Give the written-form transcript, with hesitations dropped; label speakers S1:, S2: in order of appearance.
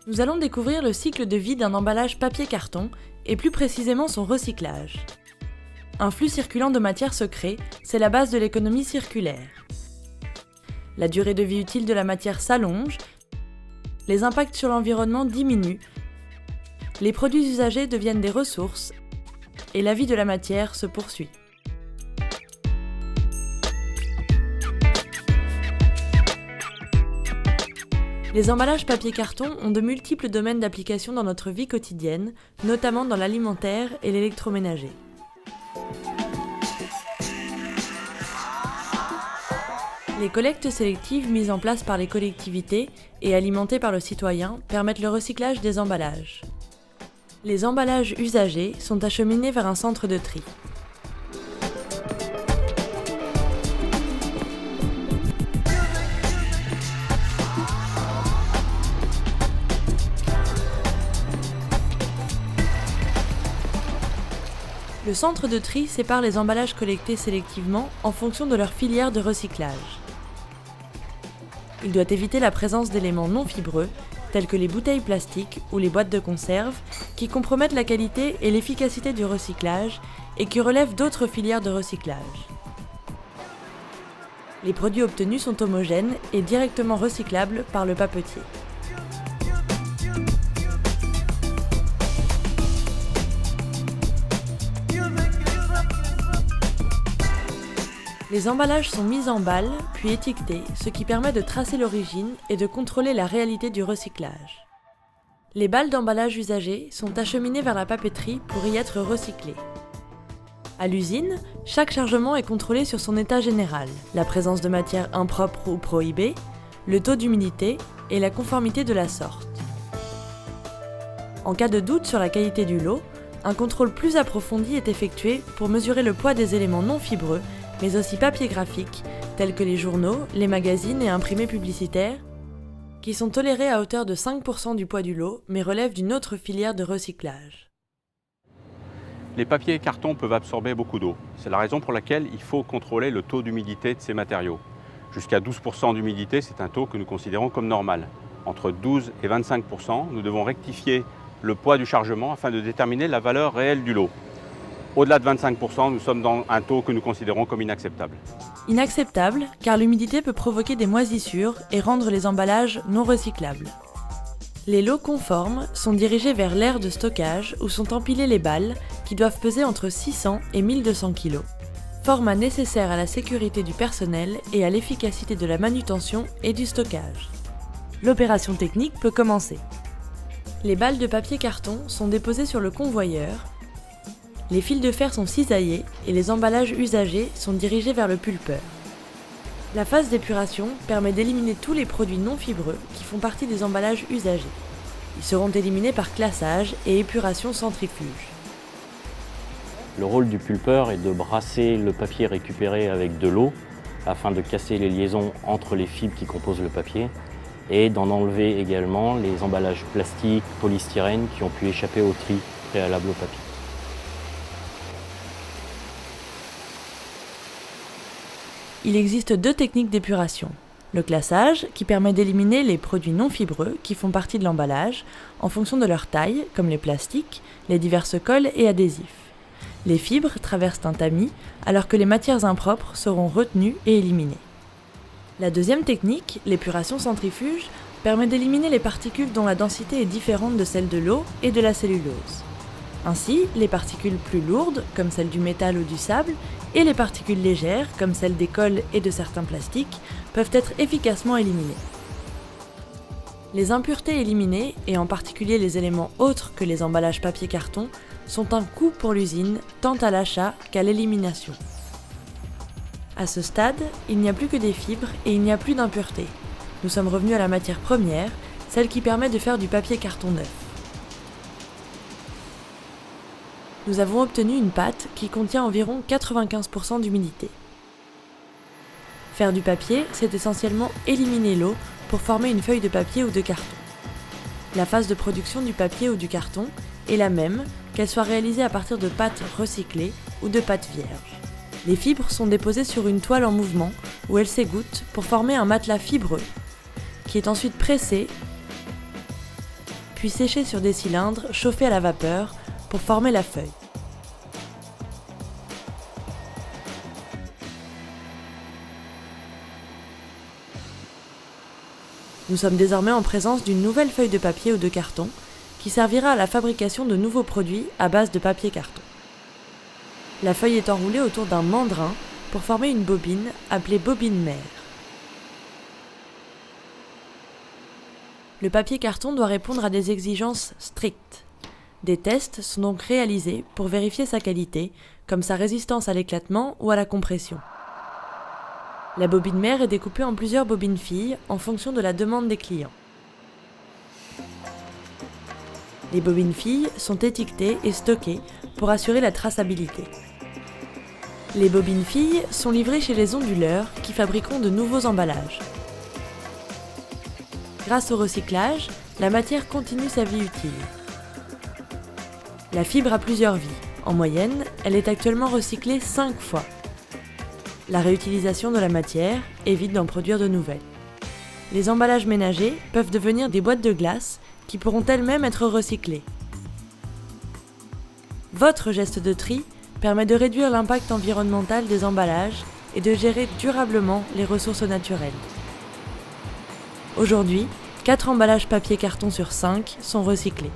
S1: Nous allons découvrir le cycle de vie d'un emballage papier-carton et plus précisément son recyclage. Un flux circulant de matière se crée, c'est la base de l'économie circulaire. La durée de vie utile de la matière s'allonge, les impacts sur l'environnement diminuent, les produits usagés deviennent des ressources et la vie de la matière se poursuit. Les emballages papier-carton ont de multiples domaines d'application dans notre vie quotidienne, notamment dans l'alimentaire et l'électroménager. Les collectes sélectives mises en place par les collectivités et alimentées par le citoyen permettent le recyclage des emballages. Les emballages usagés sont acheminés vers un centre de tri. Le centre de tri sépare les emballages collectés sélectivement en fonction de leur filière de recyclage. Il doit éviter la présence d'éléments non fibreux, tels que les bouteilles plastiques ou les boîtes de conserve, qui compromettent la qualité et l'efficacité du recyclage et qui relèvent d'autres filières de recyclage. Les produits obtenus sont homogènes et directement recyclables par le papetier. Les emballages sont mis en balles, puis étiquetés, ce qui permet de tracer l'origine et de contrôler la réalité du recyclage. Les balles d'emballage usagées sont acheminées vers la papeterie pour y être recyclées. À l'usine, chaque chargement est contrôlé sur son état général, la présence de matières impropres ou prohibées, le taux d'humidité et la conformité de la sorte. En cas de doute sur la qualité du lot, un contrôle plus approfondi est effectué pour mesurer le poids des éléments non fibreux mais aussi papier graphique, tels que les journaux, les magazines et imprimés publicitaires, qui sont tolérés à hauteur de 5% du poids du lot, mais relèvent d'une autre filière de recyclage.
S2: Les papiers et cartons peuvent absorber beaucoup d'eau. C'est la raison pour laquelle il faut contrôler le taux d'humidité de ces matériaux. Jusqu'à 12% d'humidité, c'est un taux que nous considérons comme normal. Entre 12 et 25%, nous devons rectifier le poids du chargement afin de déterminer la valeur réelle du lot. Au-delà de 25%, nous sommes dans un taux que nous considérons comme inacceptable.
S1: Inacceptable, car l'humidité peut provoquer des moisissures et rendre les emballages non recyclables. Les lots conformes sont dirigés vers l'aire de stockage où sont empilées les balles qui doivent peser entre 600 et 1200 kg. Format nécessaire à la sécurité du personnel et à l'efficacité de la manutention et du stockage. L'opération technique peut commencer. Les balles de papier-carton sont déposées sur le convoyeur. Les fils de fer sont cisaillés et les emballages usagés sont dirigés vers le pulpeur. La phase d'épuration permet d'éliminer tous les produits non fibreux qui font partie des emballages usagés. Ils seront éliminés par classage et épuration centrifuge.
S3: Le rôle du pulpeur est de brasser le papier récupéré avec de l'eau afin de casser les liaisons entre les fibres qui composent le papier et d'en enlever également les emballages plastiques, polystyrène qui ont pu échapper au tri préalable au papier.
S1: Il existe deux techniques d'épuration. Le classage, qui permet d'éliminer les produits non fibreux qui font partie de l'emballage, en fonction de leur taille, comme les plastiques, les diverses colles et adhésifs. Les fibres traversent un tamis, alors que les matières impropres seront retenues et éliminées. La deuxième technique, l'épuration centrifuge, permet d'éliminer les particules dont la densité est différente de celle de l'eau et de la cellulose. Ainsi, les particules plus lourdes, comme celles du métal ou du sable, et les particules légères, comme celles des colles et de certains plastiques, peuvent être efficacement éliminées. Les impuretés éliminées, et en particulier les éléments autres que les emballages papier-carton, sont un coût pour l'usine, tant à l'achat qu'à l'élimination. À ce stade, il n'y a plus que des fibres et il n'y a plus d'impuretés. Nous sommes revenus à la matière première, celle qui permet de faire du papier-carton neuf. Nous avons obtenu une pâte qui contient environ 95% d'humidité. Faire du papier, c'est essentiellement éliminer l'eau pour former une feuille de papier ou de carton. La phase de production du papier ou du carton est la même, qu'elle soit réalisée à partir de pâtes recyclées ou de pâtes vierges. Les fibres sont déposées sur une toile en mouvement où elles s'égouttent pour former un matelas fibreux, qui est ensuite pressé puis séchés sur des cylindres chauffés à la vapeur pour former la feuille. Nous sommes désormais en présence d'une nouvelle feuille de papier ou de carton qui servira à la fabrication de nouveaux produits à base de papier carton. La feuille est enroulée autour d'un mandrin pour former une bobine appelée bobine mère. Le papier carton doit répondre à des exigences strictes. Des tests sont donc réalisés pour vérifier sa qualité, comme sa résistance à l'éclatement ou à la compression. La bobine mère est découpée en plusieurs bobines filles en fonction de la demande des clients. Les bobines filles sont étiquetées et stockées pour assurer la traçabilité. Les bobines filles sont livrées chez les onduleurs qui fabriqueront de nouveaux emballages. Grâce au recyclage, la matière continue sa vie utile. La fibre a plusieurs vies. En moyenne, elle est actuellement recyclée 5 fois. La réutilisation de la matière évite d'en produire de nouvelles. Les emballages ménagers peuvent devenir des boîtes de glace qui pourront elles-mêmes être recyclées. Votre geste de tri permet de réduire l'impact environnemental des emballages et de gérer durablement les ressources naturelles. Aujourd'hui, 4 emballages papier-carton sur 5 sont recyclés.